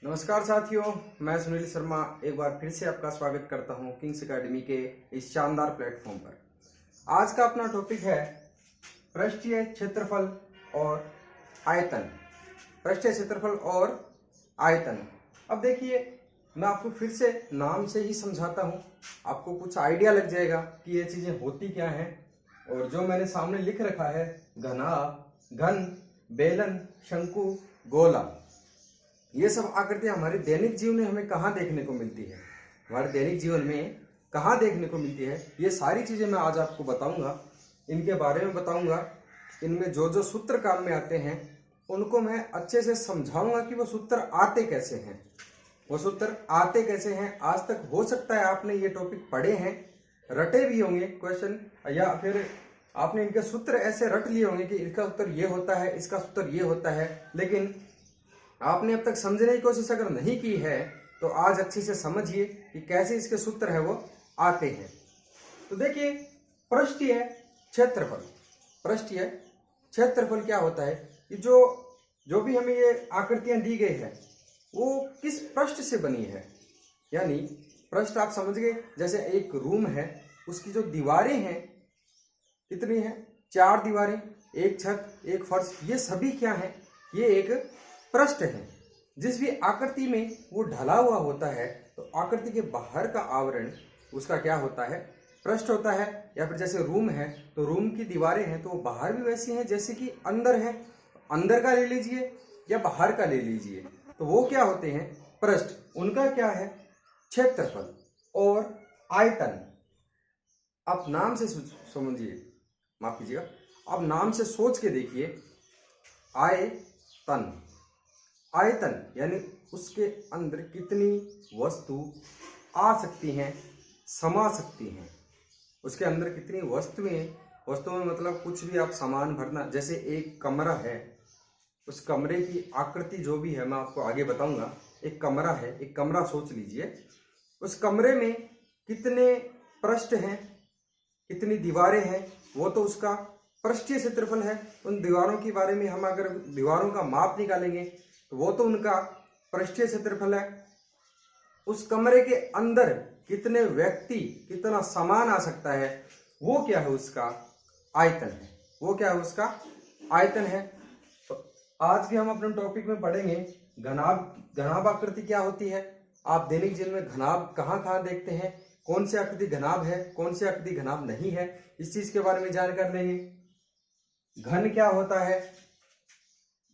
नमस्कार साथियों, मैं सुनील शर्मा एक बार फिर से आपका स्वागत करता हूं किंग्स एकेडमी के इस शानदार प्लेटफॉर्म पर। आज का अपना टॉपिक है पृष्ठीय क्षेत्रफल और आयतन। पृष्ठीय क्षेत्रफल और आयतन। अब देखिए, मैं आपको फिर से नाम से ही समझाता हूं, आपको कुछ आइडिया लग जाएगा कि ये चीजें होती क्या हैं। और जो मैंने सामने लिख रखा है, घनाभ, घन, बेलन, शंकु, गोला, ये सब आकृतियां हमारे दैनिक जीवन में हमें कहाँ देखने को मिलती है, हमारे दैनिक जीवन में कहाँ देखने को मिलती है, ये सारी चीजें मैं आज आपको बताऊंगा। इनके बारे में बताऊंगा, इनमें जो जो सूत्र काम में आते हैं उनको मैं अच्छे से समझाऊंगा कि वो सूत्र आते कैसे हैं, वो सूत्र आते कैसे हैं। आज तक हो सकता है आपने ये टॉपिक पढ़े हैं, रटे भी होंगे क्वेश्चन, या फिर आपने इनके सूत्र ऐसे रट लिए होंगे कि इसका उत्तर ये होता है, इसका सूत्र ये होता है, लेकिन आपने अब तक समझने की कोशिश अगर नहीं की है तो आज अच्छी से समझिए कि कैसे इसके सूत्र है वो आते हैं। तो देखिए, पृष्ठीय क्षेत्रफल, पृष्ठीय क्षेत्रफल क्या होता है कि जो भी हमें ये आकृतियां दी गई है वो किस पृष्ठ से बनी है। यानी पृष्ठ आप समझ गए, जैसे एक रूम है, उसकी जो दीवारें हैं कितनी है, 4 दीवारें, एक छत, एक फर्श, ये सभी क्या है, ये एक पृष्ठ है। जिस भी आकृति में वो ढला हुआ होता है तो आकृति के बाहर का आवरण उसका क्या होता है, पृष्ठ होता है। या फिर जैसे रूम है तो रूम की दीवारें हैं तो बाहर भी वैसी हैं जैसे कि अंदर है, अंदर का ले लीजिए या बाहर का ले लीजिए, तो वो क्या होते हैं, पृष्ठ। उनका क्या है, क्षेत्रफल और आयतन। आप नाम से समझिए, माफ कीजिएगा, आप नाम से सोच के देखिए, आयतन, आयतन यानी उसके अंदर कितनी वस्तु आ सकती हैं, समा सकती हैं, उसके अंदर कितनी वस्तुएं मतलब कुछ भी आप सामान भरना। जैसे एक कमरा है, उस कमरे की आकृति जो भी है मैं आपको आगे बताऊंगा। एक कमरा है, एक कमरा सोच लीजिए, उस कमरे में कितने पृष्ठ हैं, कितनी दीवारें हैं, वो तो उसका पृष्ठीय क्षेत्रफल है। उन दीवारों के बारे में हम अगर दीवारों का माप निकालेंगे तो वो तो उनका पृष्ठीय क्षेत्रफल है। उस कमरे के अंदर कितने व्यक्ति, कितना सामान आ सकता है, वो क्या है, उसका आयतन है, वो क्या है, उसका आयतन है। तो आज भी हम अपने टॉपिक में पढ़ेंगे घनाभ। घनाभ आकृति क्या होती है, आप दैनिक जीवन में घनाभ कहाँ कहाँ देखते हैं, कौन सी आकृति घनाभ है, कौन सी आकृति घनाभ नहीं है, इस चीज के बारे में जानकारी लेंगे। घन क्या होता है,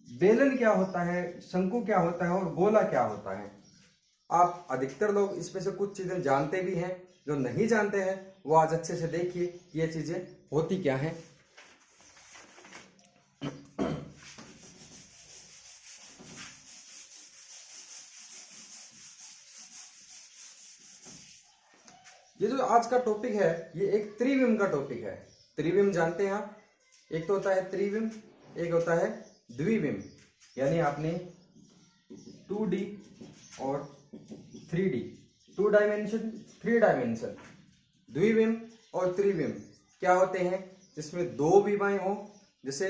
बेलन क्या होता है, शंकु क्या होता है और गोला क्या होता है। आप अधिकतर लोग इसमें से कुछ चीजें जानते भी हैं, जो नहीं जानते हैं वो आज अच्छे से देखिए कि ये चीजें होती क्या हैं। ये जो आज का टॉपिक है ये एक त्रिविम का टॉपिक है। त्रिविम जानते हैं आप, एक तो होता है त्रिविम, एक होता है द्विविम। यानी आपने 2D और 3D, 2 डायमेंशन 3 डायमेंशन। द्विविम और त्रिविम क्या होते हैं, जिसमें 2 विमाएं हो, जैसे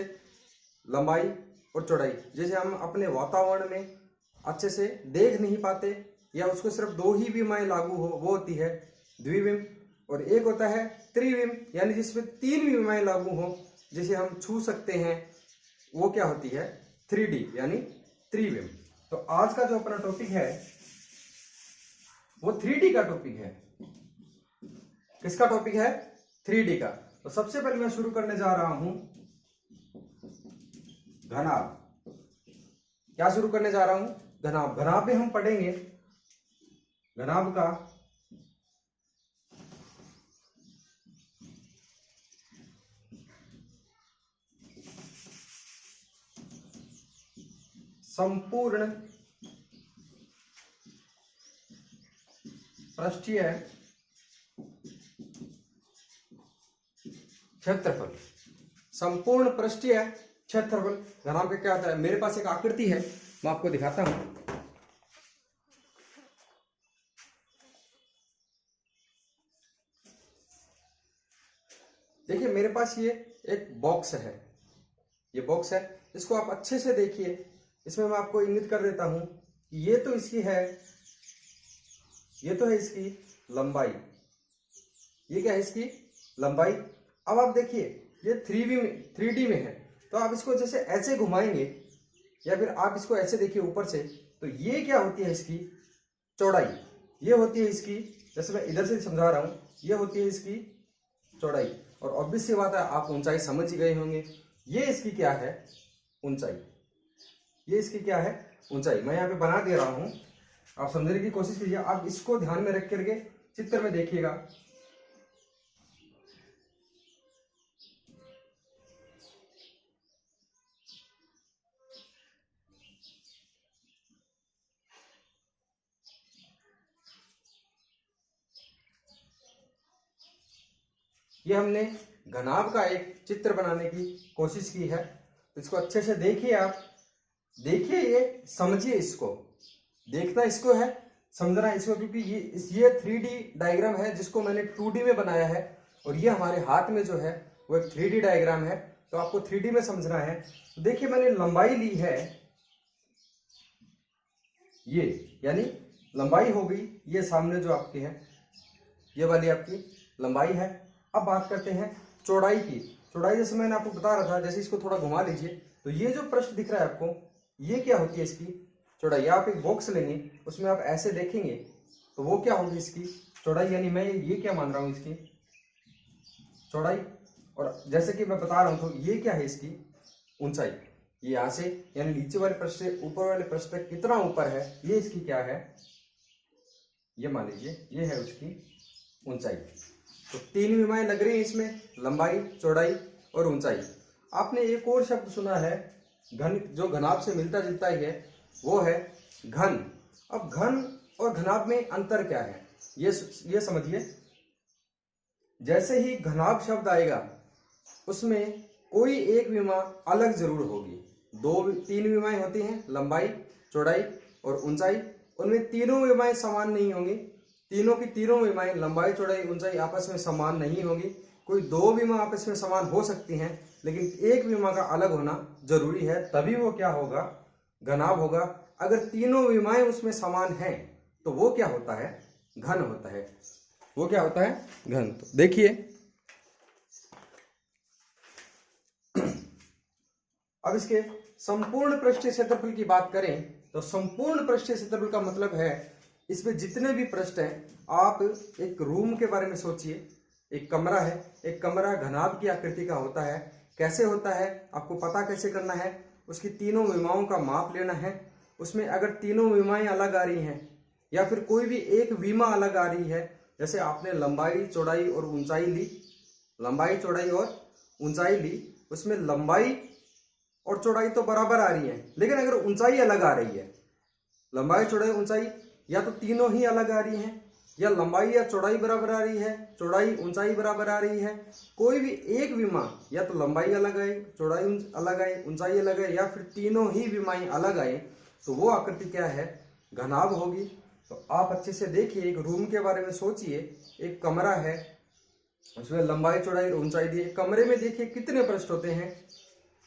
लंबाई और चौड़ाई। जैसे हम अपने वातावरण में अच्छे से देख नहीं पाते या उसको सिर्फ 2 ही विमाएं लागू हो, वो होती है द्विविम। और एक होता है त्रिविम, यानी जिसमें 3 विमाएं लागू हो, जिसे हम छू सकते हैं, वो क्या होती है, 3D यानी त्रिविम। तो आज का जो अपना टॉपिक है वो 3D का टॉपिक है। किसका टॉपिक है, 3D का। तो सबसे पहले मैं शुरू करने जा रहा हूं घनाभ। क्या शुरू करने जा रहा हूं, घनाभ। घनाभ में हम पढ़ेंगे घनाभ का संपूर्ण पृष्ठीय क्षेत्रफल। संपूर्ण पृष्ठीय क्षेत्रफल घनाभ का क्या होता है। मेरे पास एक आकृति है, मैं आपको दिखाता हूं। देखिए, मेरे पास ये एक बॉक्स है, ये बॉक्स है, इसको आप अच्छे से देखिए। इसमें मैं आपको इंगित कर देता हूं, ये तो इसकी है, ये तो है इसकी लंबाई, ये क्या है इसकी लंबाई। अब आप देखिए ये 3D में है, तो आप इसको जैसे ऐसे घुमाएंगे या फिर आप इसको ऐसे देखिए ऊपर से, तो ये क्या होती है इसकी चौड़ाई, ये होती है इसकी, जैसे मैं इधर से समझा रहा हूं, ये होती है इसकी चौड़ाई। और ऑब्वियस सी बात है आप ऊंचाई समझ ही गए होंगे, ये इसकी क्या है ऊंचाई, ये इसकी क्या है ऊंचाई। मैं यहाँ पे बना दे रहा हूं, आप समझने की कोशिश कीजिए, आप इसको ध्यान में रख करके चित्र में देखिएगा। ये हमने घनाभ का एक चित्र बनाने की कोशिश की है, इसको अच्छे से देखिए, आप देखिए, ये समझिए, इसको देखना इसको है, समझना इसको, क्योंकि ये 3D डायग्राम है जिसको मैंने 2D में बनाया है, और ये हमारे हाथ में जो है वो एक 3D डायग्राम है, तो आपको 3D में समझना है। तो देखिए मैंने लंबाई ली है ये, यानी लंबाई हो गई ये सामने जो आपकी है, ये वाली आपकी लंबाई है। अब बात करते हैं चौड़ाई की। चौड़ाई जैसे मैंने आपको बता रहा था, जैसे इसको थोड़ा घुमा लीजिए, तो ये जो पृष्ठ दिख रहा है आपको, ये क्या होती है इसकी चौड़ाई। आप एक बॉक्स लेंगे, उसमें आप ऐसे देखेंगे तो वो क्या होगी इसकी चौड़ाई, यानी मैं ये क्या मान रहा हूं इसकी चौड़ाई। और जैसे कि मैं बता रहा हूं, तो ये क्या है इसकी ऊंचाई, ये यहां से यानी नीचे वाले पृष्ठ से ऊपर वाले पृष्ठ तक कितना ऊपर है, ये इसकी क्या है, ये मान लीजिए ये है उसकी ऊंचाई। तो 3 विमाएं लग रही हैं इसमें, लंबाई, चौड़ाई और ऊंचाई। आपने एक और शब्द सुना है घन, जो घनाभ से मिलता जुलता ही है, वो है घन। अब घन और घनाभ में अंतर क्या है, ये समझिए। जैसे ही घनाभ शब्द आएगा उसमें कोई एक विमा अलग जरूर होगी। 3 विमाएं होती हैं, लंबाई, चौड़ाई और ऊंचाई, उनमें तीनों विमाएं समान नहीं होंगी। तीनों की तीनों विमाएं लंबाई, चौड़ाई, ऊंचाई आपस में समान नहीं होगी। कोई 2 विमा आपस में समान हो सकती हैं, लेकिन एक विमा का अलग होना जरूरी है, तभी वो क्या होगा घनाभ होगा। अगर तीनों विमाएं उसमें समान हैं तो वो क्या होता है घन होता है, वो क्या होता है घन। तो देखिए अब इसके संपूर्ण पृष्ठीय क्षेत्रफल की बात करें, तो संपूर्ण पृष्ठीय क्षेत्रफल का मतलब है इसमें जितने भी पृष्ठ हैं, आप एक रूम के बारे में सोचिए, एक कमरा है, एक कमरा घनाभ की आकृति का होता है। कैसे होता है आपको पता कैसे करना है, उसकी तीनों विमाओं का माप लेना है। उसमें अगर तीनों विमाएं अलग आ रही हैं या फिर कोई भी एक विमा अलग आ रही है, जैसे आपने लंबाई, चौड़ाई और ऊंचाई ली, लंबाई, चौड़ाई और ऊंचाई ली, उसमें लंबाई और चौड़ाई तो बराबर आ रही है, लेकिन अगर ऊंचाई अलग आ रही है, लंबाई, चौड़ाई, ऊंचाई या तो तीनों ही अलग आ रही हैं, या लंबाई या चौड़ाई बराबर आ रही है, चौड़ाई ऊंचाई बराबर आ रही है, कोई भी एक विमा या तो लंबाई अलग आए, चौड़ाई अलग आए, ऊंचाई अलग आए, या फिर तीनों ही विमाएं अलग आए, तो वो आकृति क्या है घनाभ होगी। तो आप अच्छे से देखिए, एक रूम के बारे में सोचिए, एक कमरा है, उसमें लंबाई, चौड़ाई और ऊंचाई दी। कमरे में देखिए कितने पृष्ठ होते हैं।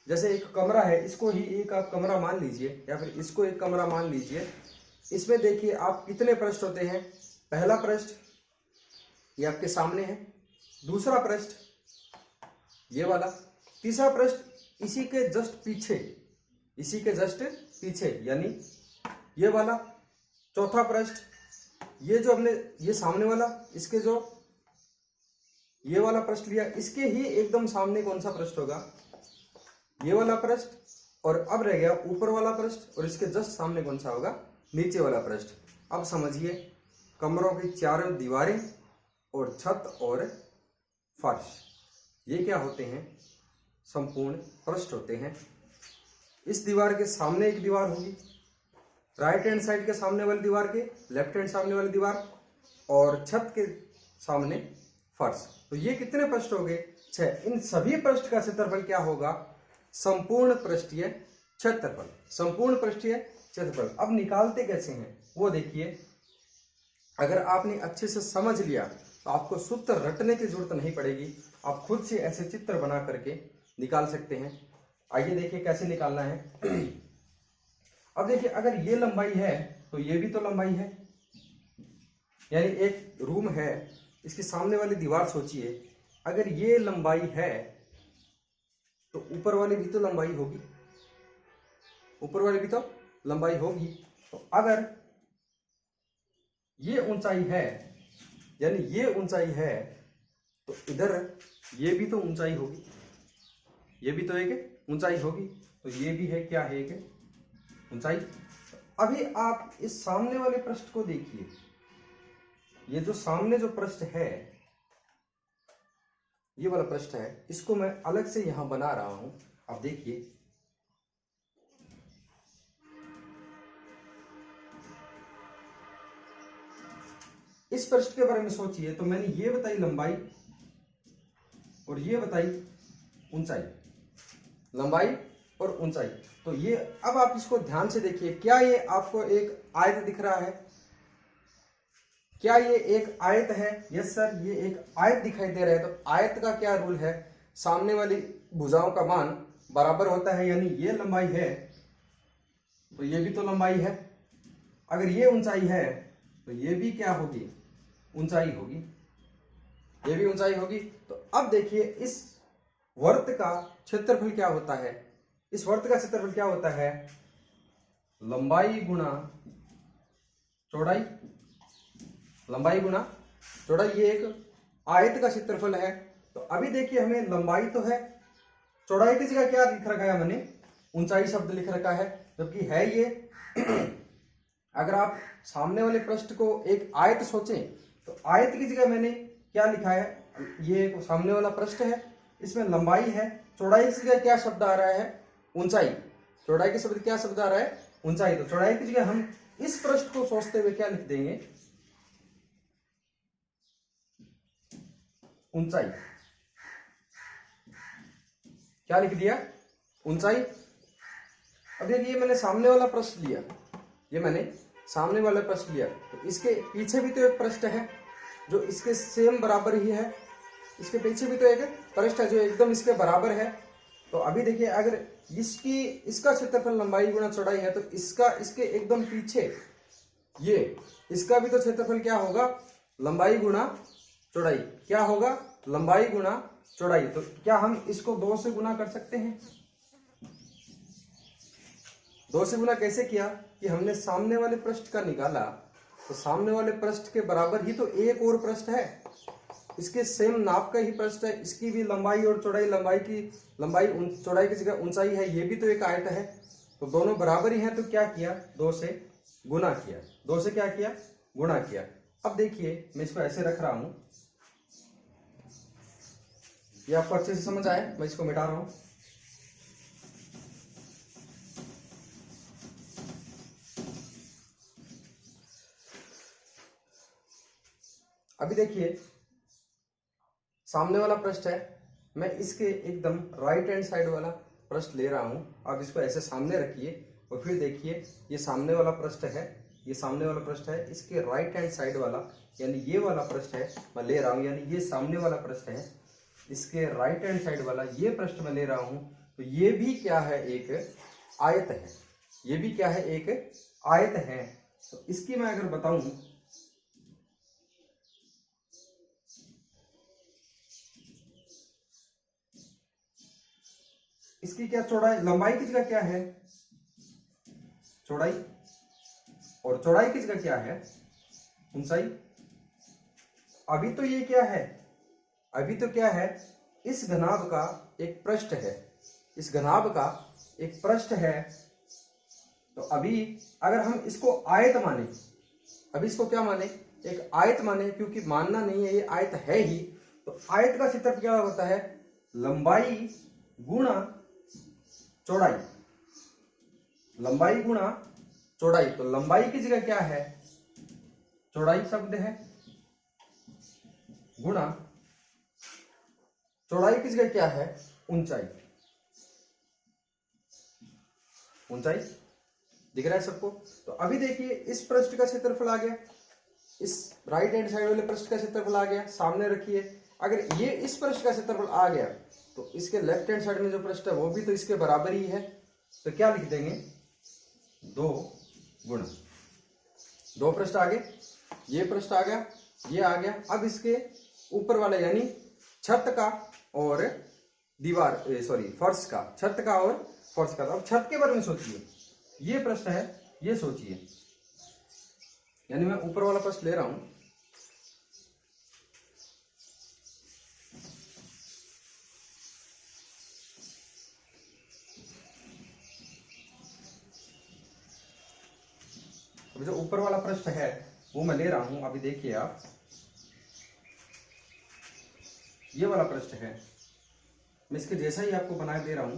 जैसे एक कमरा है, इसको ही एक आप कमरा मान लीजिए, या फिर इसको एक कमरा मान लीजिए। इसमें देखिए आप कितने पृष्ठ होते हैं। पहला पृष्ठ ये आपके सामने है, दूसरा पृष्ठ ये वाला, तीसरा पृष्ठ इसी के जस्ट पीछे, इसी के जस्ट पीछे यानी ये वाला, चौथा पृष्ठ ये जो हमने ये सामने वाला, इसके जो ये वाला पृष्ठ लिया, इसके ही एकदम सामने कौन सा पृष्ठ होगा, ये वाला पृष्ठ। और अब रह गया ऊपर वाला पृष्ठ, और इसके जस्ट सामने कौन सा होगा, नीचे वाला पृष्ठ। अब समझिए, कमरों की चारों दीवारें और छत और फर्श, ये क्या होते हैं, संपूर्ण पृष्ठ होते हैं। इस दीवार के सामने एक दीवार होगी, राइट हैंड साइड के सामने वाली दीवार के लेफ्ट हैंड सामने वाली दीवार, और छत के सामने फर्श। तो ये कितने पृष्ठ हो गए, 6। इन सभी पृष्ठ का क्षेत्रफल क्या होगा, संपूर्ण पृष्ठीय क्षेत्रफल, संपूर्ण पृष्ठीय क्षेत्रफल। अब निकालते कैसे हैं वो देखिए। अगर आपने अच्छे से समझ लिया तो आपको सूत्र रटने की जरूरत नहीं पड़ेगी, आप खुद से ऐसे चित्र बना करके निकाल सकते हैं। आइए देखिए कैसे निकालना है। अब देखिए अगर ये लंबाई है तो ये भी तो लंबाई है, यानी एक रूम है, इसके सामने वाली दीवार सोचिए, अगर ये लंबाई है तो ऊपर वाली भी तो लंबाई होगी, ऊपर वाली भी तो लंबाई होगी। तो अगर ये ऊंचाई है, यानी ये ऊंचाई है, तो इधर ये भी तो ऊंचाई होगी, ये भी तो एक ऊंचाई होगी। तो ये भी है क्या है, एक ऊंचाई। अभी आप इस सामने वाले पृष्ठ को देखिए, ये जो सामने जो पृष्ठ है, ये वाला पृष्ठ है, इसको मैं अलग से यहां बना रहा हूं। आप देखिए, इस पृष्ठ के बारे में सोचिए। तो मैंने ये बताई लंबाई और ये बताई ऊंचाई, लंबाई और ऊंचाई। तो ये अब आप इसको ध्यान से देखिए, क्या ये आपको एक आयत दिख रहा है? क्या ये एक आयत है? यस सर, ये एक आयत दिखाई दे रहा है। तो आयत का क्या रूल है? सामने वाली भुजाओं का मान बराबर होता है, यानी ये लंबाई है तो ये भी तो लंबाई है। अगर ये ऊंचाई है तो ये भी क्या होगी? ऊंचाई होगी, ये भी ऊंचाई होगी। तो अब देखिए इस वर्त का क्षेत्रफल क्या होता है? इस वर्त का क्षेत्रफल क्या होता है? लंबाई गुणा चौड़ाई, लंबाई गुणा चौड़ाई। ये एक आयत का क्षेत्रफल है। तो अभी देखिए हमें लंबाई तो है, चौड़ाई की जगह क्या लिख रखा है मैंने? ऊंचाई शब्द लिख रखा है, जबकि है ये अगर आप सामने वाले पृष्ठ को एक आयत सोचें तो आयत की जगह मैंने क्या लिखा है? ये एक सामने वाला पृष्ठ है, इसमें लंबाई है, चौड़ाई की जगह क्या शब्द आ रहा है? ऊंचाई। चौड़ाई के शब्द क्या शब्द आ रहा है? ऊंचाई। तो चौड़ाई की जगह हम इस पृष्ठ को सोचते हुए क्या लिख देंगे? ऊंचाई। क्या लिख दिया? ऊंचाई। अब देखिए मैंने सामने वाला पृष्ठ लिया, ये मैंने सामने वाला पृष्ठ लिया, तो इसके पीछे भी तो एक पृष्ठ है जो इसके सेम बराबर ही है, इसके पीछे भी तो एक पृष्ठ है जो एकदम इसके बराबर है। तो अभी देखिए अगर इसका क्षेत्रफल लंबाई गुणा चौड़ाई है तो इसका इसके एकदम पीछे ये इसका भी तो क्षेत्रफल क्या होगा? लंबाई गुणा चौड़ाई। क्या होगा? लंबाई गुणा चौड़ाई। तो क्या हम इसको 2 से गुना कर सकते हैं? 2 से गुना कैसे किया कि हमने सामने वाले पृष्ठ का निकाला, तो सामने वाले पृष्ठ के बराबर ही तो एक और पृष्ठ है, इसके सेम नाप का ही पृष्ठ है, इसकी भी लंबाई और चौड़ाई, लंबाई चौड़ाई की जगह ऊंचाई है, ये भी तो एक आयत है, तो दोनों बराबर ही हैं। तो क्या किया? 2 से गुना किया। 2 से क्या किया? गुणा किया। अब देखिए मैं इसको ऐसे रख रहा हूं, ये आपको अच्छे से समझ आए? मैं इसको मिटा रहा हूं। अभी देखिए सामने वाला पृष्ठ है, मैं इसके एकदम राइट हैंड साइड वाला पृष्ठ ले रहा हूं। आप इसको ऐसे सामने रखिए और फिर देखिए ये सामने वाला पृष्ठ है, ये सामने वाला पृष्ठ है, इसके राइट हैंड साइड वाला यानी ये वाला पृष्ठ है मैं ले रहा हूं, यानी ये सामने वाला पृष्ठ है, इसके राइट हैंड साइड वाला ये पृष्ठ मैं ले रहा हूं। तो ये भी क्या है? एक आयत है। ये भी क्या है? एक आयत है। तो इसकी मैं अगर बताऊं, इसकी क्या चौड़ाई, लंबाई की जगह क्या है? चौड़ाई। और चौड़ाई की जगह क्या है? ऊंचाई। अभी तो ये क्या है? अभी तो क्या है? इस घनाभ का एक पृष्ठ है, इस घनाभ का एक पृष्ठ है। तो अभी अगर हम इसको आयत माने, अभी इसको क्या माने? एक आयत माने, क्योंकि मानना नहीं है, ये आयत है ही। तो आयत का क्षेत्रफल क्या होता है? लंबाई गुणा चौड़ाई। लंबाई गुणा चौड़ाई। तो लंबाई की जगह क्या है? चौड़ाई शब्द है, गुणा चौड़ाई की जगह क्या है? ऊंचाई। ऊंचाई दिख रहा है सबको? तो अभी देखिए इस पृष्ठ का क्षेत्रफल आ गया, इस राइट हैंड साइड वाले पृष्ठ का क्षेत्रफल आ गया, सामने रखिए। अगर ये इस पृष्ठ का क्षेत्रफल आ गया तो इसके लेफ्ट हैंड साइड में जो पृष्ठ है वो भी तो इसके बराबर ही है। तो क्या लिख देंगे? 2 गुणा 2 पृष्ठ आगे, ये पृष्ठ आ गया, ये आ गया। अब इसके ऊपर वाला यानी छत का और दीवार फर्श का, छत का और फर्श का। अब छत के बारे में सोचिए, ये पृष्ठ है, ये सोचिए, यानी मैं ऊपर वाला पृष्ठ ले रहा हूं। अब जो ऊपर वाला पृष्ठ है वो मैं ले रहा हूं। अभी देखिए आप, ये वाला पृष्ठ है, मैं इसके जैसा ही आपको बना दे रहा हूं।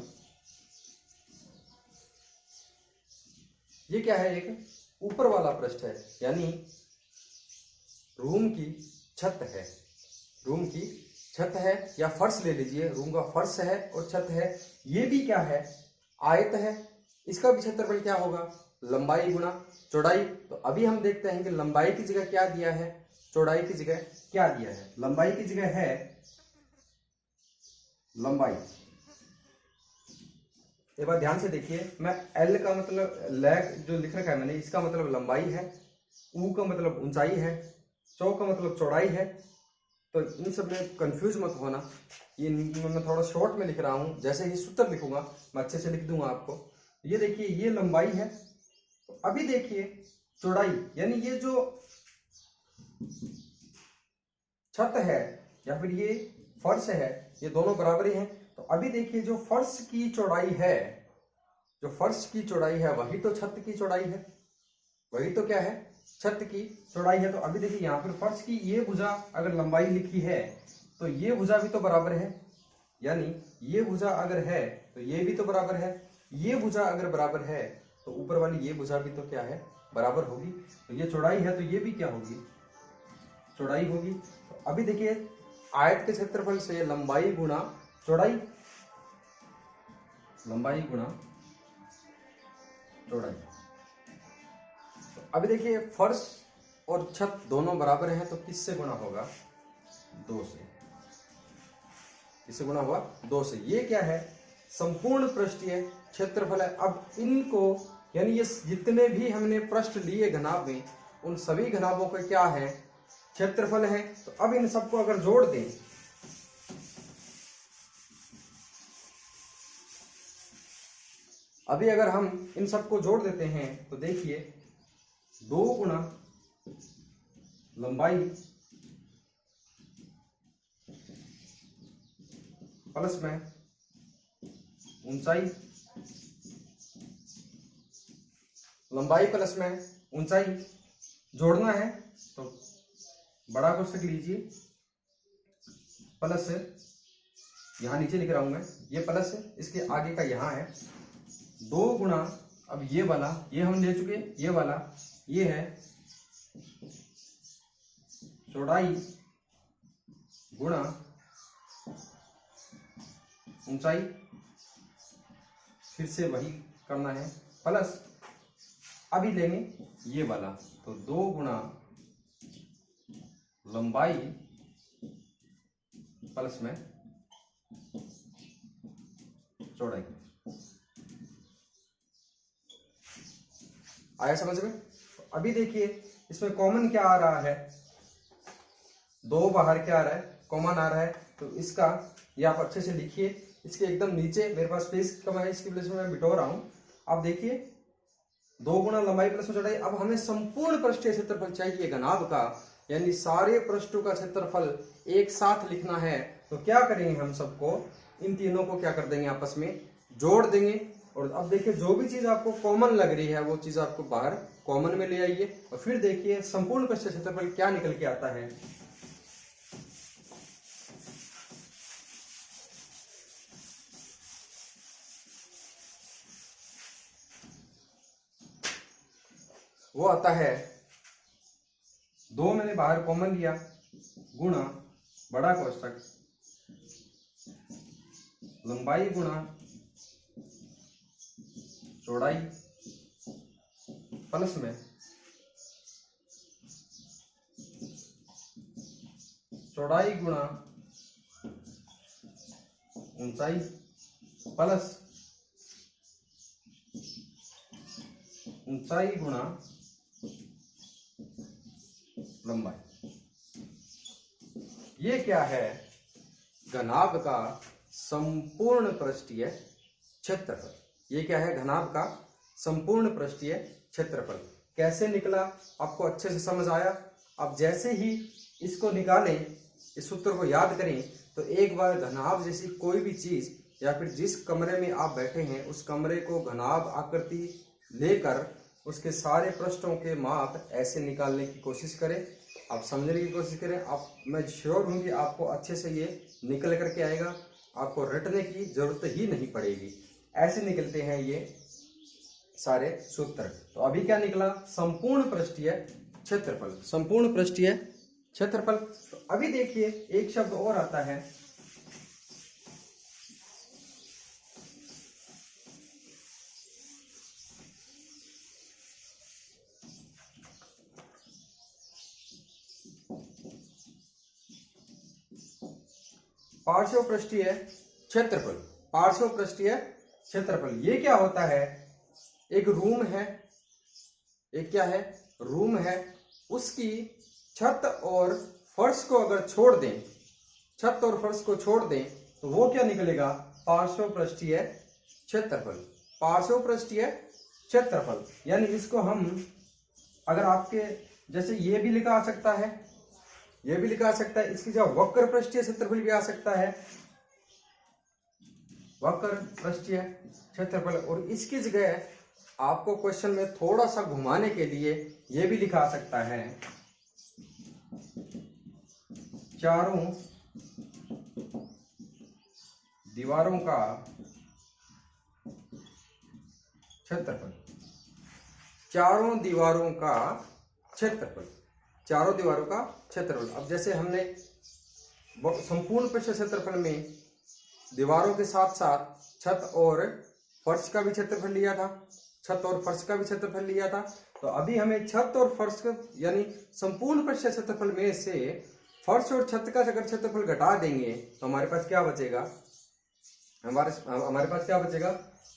ये क्या है, एक ऊपर वाला पृष्ठ है, यानी रूम की छत है। रूम की छत है या फर्श ले लीजिए, रूम का फर्श है और छत है। ये भी क्या है, आयत है। इसका भी क्षेत्रफल क्या होगा, लंबाई गुना चौड़ाई। तो अभी हम देखते हैं कि लंबाई की जगह क्या दिया है, चौड़ाई की जगह क्या दिया है। लंबाई की जगह है लंबाई। एक बार ध्यान से देखिए, मैं L का मतलब लैग जो लिख रखा है मैंने, इसका मतलब लंबाई है, U का मतलब ऊंचाई है, चौ का मतलब चौड़ाई है। तो इन सब में कंफ्यूज मत होना, ये मैं थोड़ा शॉर्ट में लिख रहा हूं, जैसे ही सूत्र लिखूंगा मैं अच्छे से लिख दूंगा आपको। ये देखिए, ये लंबाई है। तो अभी देखिए चौड़ाई, यानी ये जो छत है या फिर ये फर्श है, ये दोनों बराबर ही हैं। तो अभी देखिए, जो फर्श की चौड़ाई है, जो फर्श की चौड़ाई है वही तो छत की चौड़ाई है, वही तो क्या है, छत की चौड़ाई है। तो अभी देखिए, यहाँ पर फर्श की ये भुजा अगर लंबाई लिखी है तो ये भुजा भी तो बराबर है, यानी ये भुजा अगर है तो ये भी तो बराबर है। ये भुजा अगर बराबर है तो ऊपर वाली ये भुजा भी तो क्या है, बराबर होगी। तो ये चौड़ाई है तो ये भी क्या होगी, चौड़ाई होगी। तो अभी देखिए, आयत के क्षेत्रफल से लंबाई गुणा चौड़ाई, लंबाई गुणा चौड़ाई। तो अभी देखिए, फर्श और छत दोनों बराबर हैं, तो किससे गुणा होगा, 2 से। किससे गुणा हुआ, 2 से। ये क्या है, संपूर्ण पृष्ठीय क्षेत्रफल है। अब इनको, यानी ये जितने भी हमने पृष्ठ लिए घनाभ में, उन सभी घनाभों का क्या है, क्षेत्रफल है। तो अब इन सबको अगर जोड़ दें, अभी अगर हम इन सबको जोड़ देते हैं तो देखिए, 2 गुणा लंबाई प्लस में ऊंचाई, लंबाई प्लस में ऊंचाई जोड़ना है। तो बड़ा कोष्ठक लीजिए, प्लस, यहां नीचे लिख रहा हूं मैं, ये प्लस है, इसके आगे का यहां है, 2 गुणा, अब ये वाला, ये हम ले चुके, ये वाला, ये है चौड़ाई गुणा ऊंचाई, फिर से वही करना है, प्लस अभी लेंगे ये वाला, तो 2 गुणा लंबाई प्लस में चौड़ाई। आया समझ में। अभी देखिए, इसमें कॉमन क्या आ रहा है, 2 बाहर क्या आ रहा है, कॉमन आ रहा है। तो इसका ये आप अच्छे से लिखिए, इसके एकदम नीचे मेरे पास स्पेस कम है, इसकी वजह से मैं बिटो रहा हूं। आप देखिए, 2 गुणा लंबाई प्लस में चौड़ाई। अब हमें संपूर्ण पृष्ठीय क्षेत्रफल चाहिए घनाभ का, यानी सारे पृष्ठों का क्षेत्रफल एक साथ लिखना है। तो क्या करेंगे, हम सबको, इन तीनों को क्या कर देंगे, आपस में जोड़ देंगे। और अब देखिए, जो भी चीज आपको कॉमन लग रही है वो चीज आपको बाहर कॉमन में ले आइए, और फिर देखिए संपूर्ण पृष्ठीय क्षेत्रफल क्या निकल के आता है। वो आता है, 2 मैंने बाहर कॉमन लिया, गुणा बड़ा कोष्ठक लंबाई गुणा चौड़ाई प्लस में चौड़ाई गुणा ऊंचाई प्लस ऊंचाई गुणा लंबाई। ये क्या है? घनाभ का संपूर्ण पृष्ठीय क्षेत्रफल। ये क्या है? घनाभ का संपूर्ण पृष्ठीय क्षेत्रफल। कैसे निकला आपको अच्छे से समझ आया? अब जैसे ही इसको निकालें, इस सूत्र को याद करें, तो एक बार घनाभ जैसी कोई भी चीज या फिर जिस कमरे में आप बैठे हैं उस कमरे को घनाभ आकृति लेकर उसके सारे पृष्ठों के माप ऐसे निकालने की कोशिश करें। आप समझने की कोशिश करें। आप, मैं श्योर हूं कि आपको अच्छे से ये निकल करके आएगा, आपको रटने की जरूरत ही नहीं पड़ेगी। ऐसे निकलते हैं ये सारे सूत्र। तो अभी क्या निकला? संपूर्ण पृष्ठीय क्षेत्रफल। संपूर्ण पृष्ठीय क्षेत्रफल। तो अभी देखिए एक शब्द और आता है, पार्श्व पृष्ठीय क्षेत्रफल। पार्श्व पृष्ठीय क्षेत्रफल ये क्या होता है? एक रूम है, एक क्या है? रूम है। उसकी छत और फर्श को अगर छोड़ दें, छत और फर्श को छोड़ दें, तो वो क्या निकलेगा? पार्श्व पृष्ठीय क्षेत्रफल। पार्श्व पृष्ठीय क्षेत्रफल यानी इसको हम, अगर आपके जैसे ये भी लिखा आ सकता है, ये भी लिखा आ सकता है, इसकी जगह वक्र पृष्ठीय क्षेत्रफल भी आ सकता है, वक्र पृष्ठीय क्षेत्रफल। और इसकी जगह आपको क्वेश्चन में थोड़ा सा घुमाने के लिए ये भी लिखा आ सकता है, चारों दीवारों का क्षेत्रफल। चारों दीवारों का क्षेत्रफल। चारों दीवारों का क्षेत्रफल। अब जैसे हमने संपूर्ण पृष्ठ क्षेत्रफल में दीवारों के साथ साथ छत और फर्श का भी क्षेत्रफल लिया था, छत और फर्श का भी क्षेत्रफल लिया था। तो अभी हमें छत और फर्श का यानी संपूर्ण पृष्ठ क्षेत्रफल में से फर्श और छत का अगर क्षेत्रफल घटा देंगे तो हमारे पास क्या बचेगा? हमारे पास क्या बचेगा?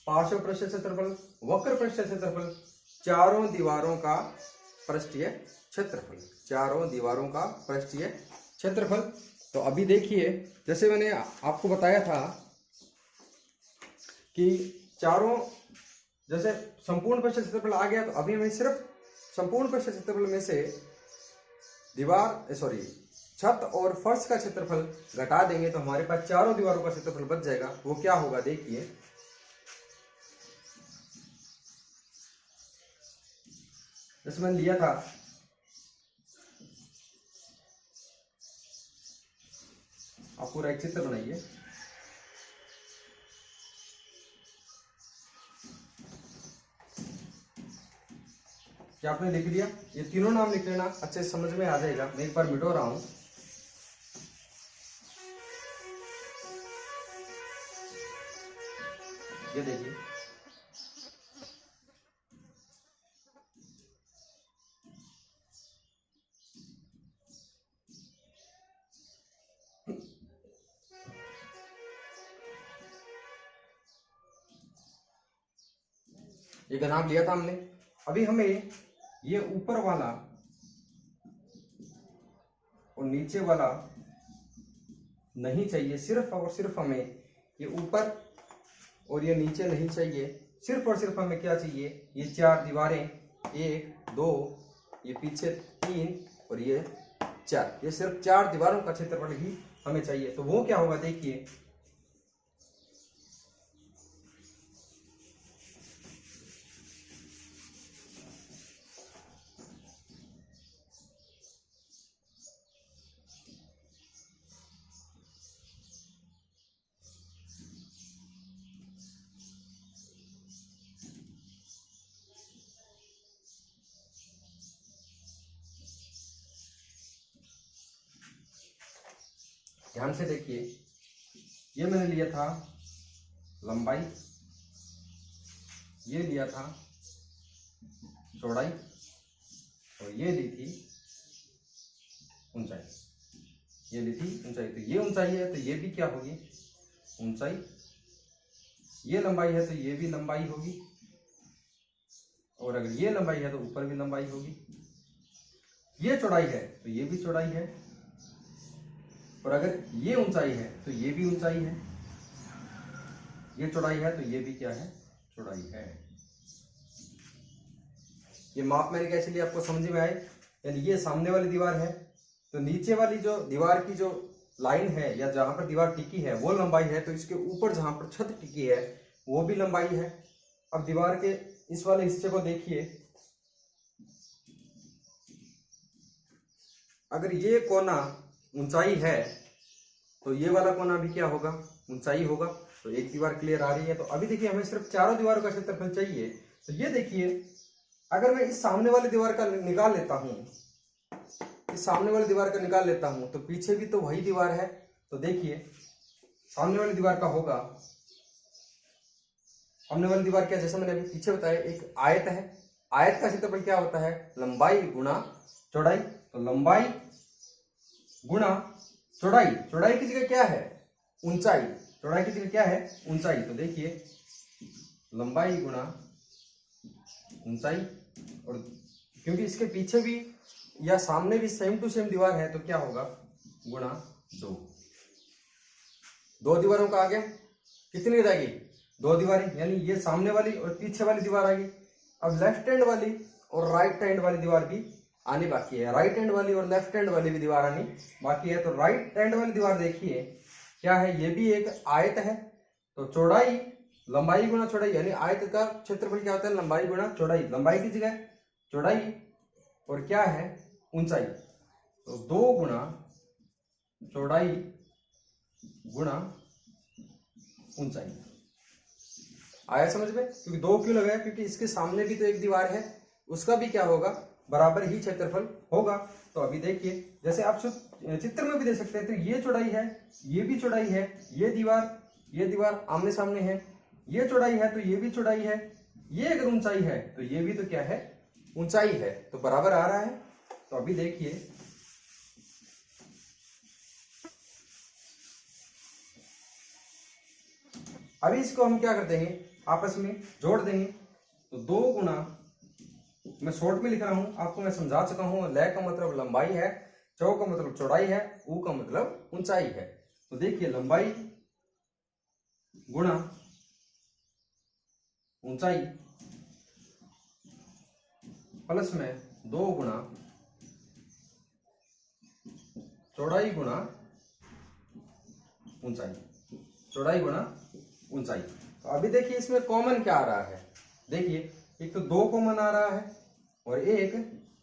पार्श्व पृष्ठ क्षेत्रफल, वक्र पृष्ठ क्षेत्रफल, चारों दीवारों का पृष्ठीय क्षेत्रफल। चारों दीवारों का पृष्ठीय क्षेत्रफल। तो अभी देखिए, जैसे मैंने आपको बताया था कि चारों, जैसे संपूर्ण पृष्ठ क्षेत्रफल आ गया, तो अभी हमें सिर्फ संपूर्ण पृष्ठ क्षेत्रफल में से छत और फर्श का क्षेत्रफल घटा देंगे तो हमारे पास चारों दीवारों का क्षेत्रफल बच जाएगा। वो क्या होगा? देखिए, जैसे मैंने लिया था, आप पूरा एक चित्र बनाइए। क्या आपने लिख लिया? ये तीनों नाम लिख लेना, अच्छे से समझ में आ जाएगा। मैं एक बार मिटो रहा हूं। ये देखिए, ये का नाम लिया था हमने। अभी हमें ये ऊपर वाला और नीचे वाला नहीं चाहिए, सिर्फ और सिर्फ हमें ये ऊपर और ये नीचे नहीं चाहिए। सिर्फ और सिर्फ हमें क्या चाहिए? ये चार दीवारें, 1 2, ये पीछे 3 और ये 4, ये सिर्फ चार दीवारों का क्षेत्रफल ही हमें चाहिए। तो वो क्या होगा? देखिए, ध्यान से देखिए, ये मैंने लिया था लंबाई, ये लिया था चौड़ाई और ये ली थी ऊंचाई। ये ली थी ऊंचाई। तो ये ऊंचाई है तो ये भी क्या होगी? ऊंचाई। ये लंबाई है तो ये भी लंबाई होगी। और अगर ये लंबाई है तो ऊपर भी लंबाई होगी। ये चौड़ाई है तो ये भी चौड़ाई है, और अगर ये ऊंचाई है तो ये भी ऊंचाई है। ये चौड़ाई है तो ये भी क्या है, चौड़ाई है। ये माप मैंने कैसे लिया आपको समझ में आए। यानी ये सामने वाली दीवार है तो नीचे वाली जो दीवार की जो लाइन है या जहां पर दीवार टिकी है वो लंबाई है, तो इसके ऊपर जहां पर छत टिकी है वो भी लंबाई है। अब दीवार के इस वाले हिस्से को देखिए, अगर ये कोना ऊंचाई है तो ये वाला कोना भी क्या होगा, ऊंचाई होगा। तो एक दीवार क्लियर आ रही है। तो अभी देखिए हमें सिर्फ चारों दीवारों का क्षेत्रफल चाहिए। तो ये देखिए, अगर मैं इस सामने वाली दीवार का निकाल लेता हूं, इस सामने वाली दीवार का निकाल लेता हूं तो पीछे भी तो वही दीवार है। तो देखिए सामने वाली दीवार का होगा, सामने वाली दीवार क्या, जैसे मैंने अभी पीछे बताया, एक आयत है। आयत का क्षेत्रफल क्या होता है, लंबाई गुणा चौड़ाई। तो लंबाई गुणा चौड़ाई, चौड़ाई की जगह क्या है, ऊंचाई। चौड़ाई की जगह क्या है, ऊंचाई। तो देखिए लंबाई गुणा ऊंचाई, और क्योंकि इसके पीछे भी या सामने भी सेम टू सेम दीवार है तो क्या होगा, गुणा 2। दो दीवारों का आ गया, कितनी हो जाएगी, 2 दीवारें, यानी ये सामने वाली और पीछे वाली दीवार आ गई। अब लेफ्ट हैंड वाली और राइट हैंड वाली दीवार भी आनी बाकी है। राइट हैंड वाली और लेफ्ट हैंड वाली भी दीवार आनी बाकी है। तो राइट हैंड वाली दीवार देखिए क्या है, ये भी एक आयत है। तो चौड़ाई लंबाई गुणा चौड़ाई, यानी आयत का क्षेत्रफल क्या होता है, लंबाई गुणा चौड़ाई। लंबाई की जगह चौड़ाई और क्या है, ऊंचाई। तो 2 गुणा चौड़ाई गुणा ऊंचाई। आया समझ में, क्योंकि 2 क्यों लगाया, क्योंकि इसके सामने भी तो एक दीवार है, उसका भी क्या होगा, बराबर ही क्षेत्रफल होगा। तो अभी देखिए, जैसे आप चित्र में भी देख सकते हैं, तो ये चौड़ाई है, ये भी चौड़ाई है, ये दीवार आमने सामने है, ये चौड़ाई है तो ये भी चौड़ाई है, ये अगर ऊंचाई है तो ये भी तो क्या है, ऊंचाई है, तो बराबर आ रहा है। तो अभी देखिए, अभी इसको हम क्या कर देंगे, आपस में जोड़ देंगे। तो 2 गुणा, मैं शॉर्ट में लिख रहा हूं, आपको मैं समझा चुका हूं, ल का मतलब लंबाई है, चौ का मतलब चौड़ाई है, ऊ का मतलब ऊंचाई है। तो देखिए लंबाई गुणा ऊंचाई प्लस में 2 गुणा चौड़ाई गुणा ऊंचाई, चौड़ाई गुणा ऊंचाई। तो अभी देखिए इसमें कॉमन क्या आ रहा है, देखिए एक तो 2 कॉमन आ रहा है और एक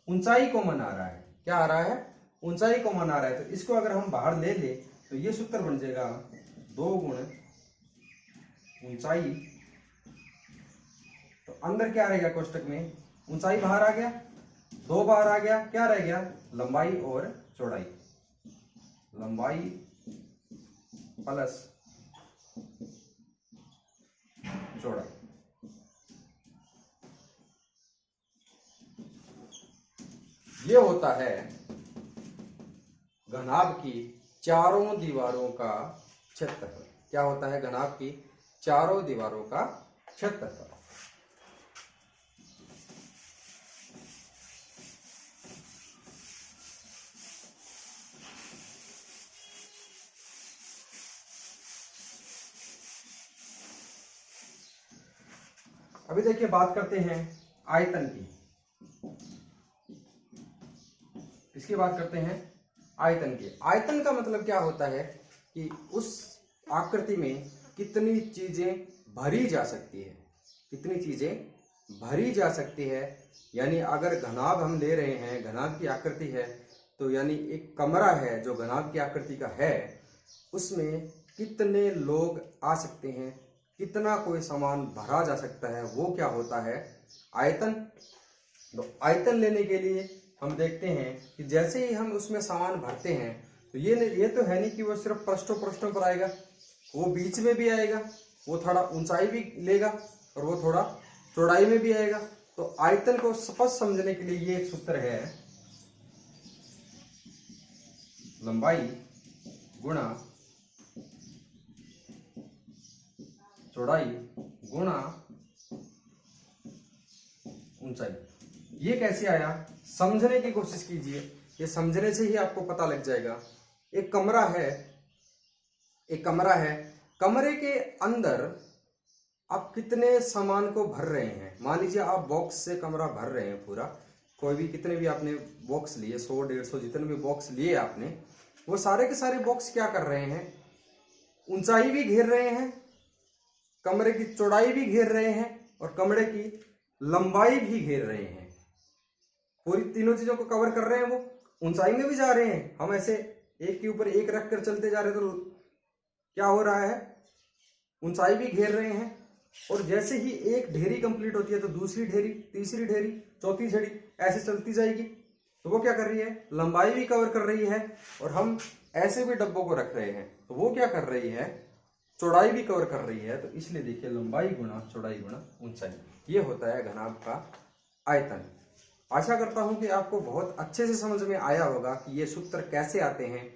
ऊंचाई कॉमन आ रहा है। क्या आ रहा है, ऊंचाई कॉमन आ रहा है। तो इसको अगर हम बाहर ले ले तो ये सूत्र बन जाएगा 2 गुण ऊंचाई। तो अंदर क्या रहेगा कोष्टक में, ऊंचाई बाहर आ गया, 2 बाहर आ गया, क्या रह गया, लंबाई और चौड़ाई। लंबाई प्लस चौड़ाई। ये होता है घनाभ की चारों दीवारों का क्षेत्रफल। क्या होता है, घनाभ की चारों दीवारों का क्षेत्रफल। अभी देखिए बात करते हैं आयतन की। इसकी बात करते हैं आयतन की। आयतन का मतलब क्या होता है कि उस आकृति में कितनी चीजें भरी जा सकती है, कितनी चीजें भरी जा सकती है। यानी अगर घनाभ हम ले रहे हैं, घनाभ की आकृति है, तो यानी एक कमरा है जो घनाभ की आकृति का है, उसमें कितने लोग आ सकते हैं, कितना कोई सामान भरा जा सकता है, वो क्या होता है, आयतन। तो आयतन लेने के लिए हम देखते हैं कि जैसे ही हम उसमें सामान भरते हैं तो ये तो है नहीं कि वो सिर्फ पृष्ठों पृष्ठों पर आएगा, वो बीच में भी आएगा, वो थोड़ा ऊंचाई भी लेगा और वो थोड़ा चौड़ाई में भी आएगा। तो आयतन को स्पष्ट समझने के लिए ये एक सूत्र है, लंबाई गुणा चौड़ाई गुणा ऊंचाई। ये कैसे आया समझने की कोशिश कीजिए, ये समझने से ही आपको पता लग जाएगा। एक कमरा है, कमरे के अंदर आप कितने सामान को भर रहे हैं। मान लीजिए आप बॉक्स से कमरा भर रहे हैं पूरा, कोई भी कितने भी आपने बॉक्स लिए, 100 150 जितने भी बॉक्स लिए आपने, वो सारे के सारे बॉक्स क्या कर रहे हैं, ऊंचाई भी घेर रहे हैं, कमरे की चौड़ाई भी घेर रहे हैं और कमरे की लंबाई भी घेर रहे हैं। पूरी तीनों चीजों को कवर कर रहे हैं। वो ऊंचाई में भी जा रहे हैं। हम ऐसे एक के ऊपर एक रख कर चलते जा रहे हैं तो क्या हो रहा है, ऊंचाई भी घेर रहे हैं। और जैसे ही एक ढेरी कंप्लीट होती है तो दूसरी ढेरी, तीसरी ढेरी, चौथी ढेरी ऐसे चलती जाएगी। तो वो क्या कर रही है, लंबाई भी कवर कर रही है। और हम ऐसे भी डब्बों को रख रहे हैं तो वो क्या कर रही है, चौड़ाई भी कवर कर रही है। तो इसलिए देखिए लंबाई गुणा चौड़ाई गुणा ऊंचाई, ये होता है घनाभ का आयतन। आशा करता हूं कि आपको बहुत अच्छे से समझ में आया होगा कि ये सूत्र कैसे आते हैं।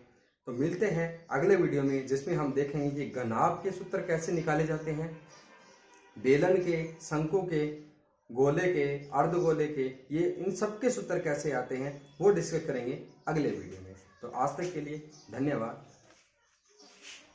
तो मिलते हैं अगले वीडियो में, जिसमें हम देखेंगे कि घनाभ के सूत्र कैसे निकाले जाते हैं, बेलन के, शंकु के, गोले के, अर्धगोले के, ये इन सब के सूत्र कैसे आते हैं वो डिस्कस करेंगे अगले वीडियो में। तो आज तक के लिए धन्यवाद।